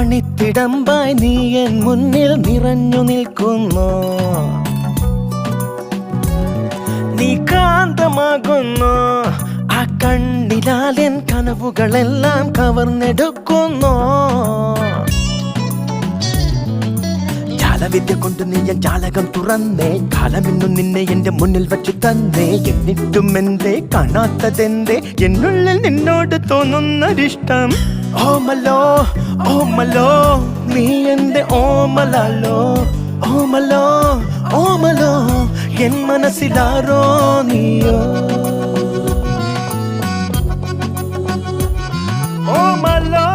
മണിത്തിടമ്പായി നീ എൻ മുന്നിൽ നിറഞ്ഞു നിൽക്കുന്നു. നീ കാന്തമാകുന്നു, ആ കണ്ണിലാൽ എൻ കനവുകളെല്ലാം കവർന്നെടുക്കുന്നു. ജാലവിദ്യ കൊണ്ട് നീ എൻ ജാലകം തുറന്നേ, കാലമിന്നു നിന്നെ എന്റെ മുന്നിൽ വച്ചു തന്നേ. എന്നിട്ടും എന്തേ കാണാത്തതെന്തേ, എന്നുള്ളിൽ നിന്നോട് തോന്നുന്നൊരിഷ്ടം. ഓമലോ ഓമലോ നീ എന്റെ ഓമലാലോ, ഓമലോ ഓമലോ എൻ മനസ്സിലാരോ നീയോ. ഓമലോ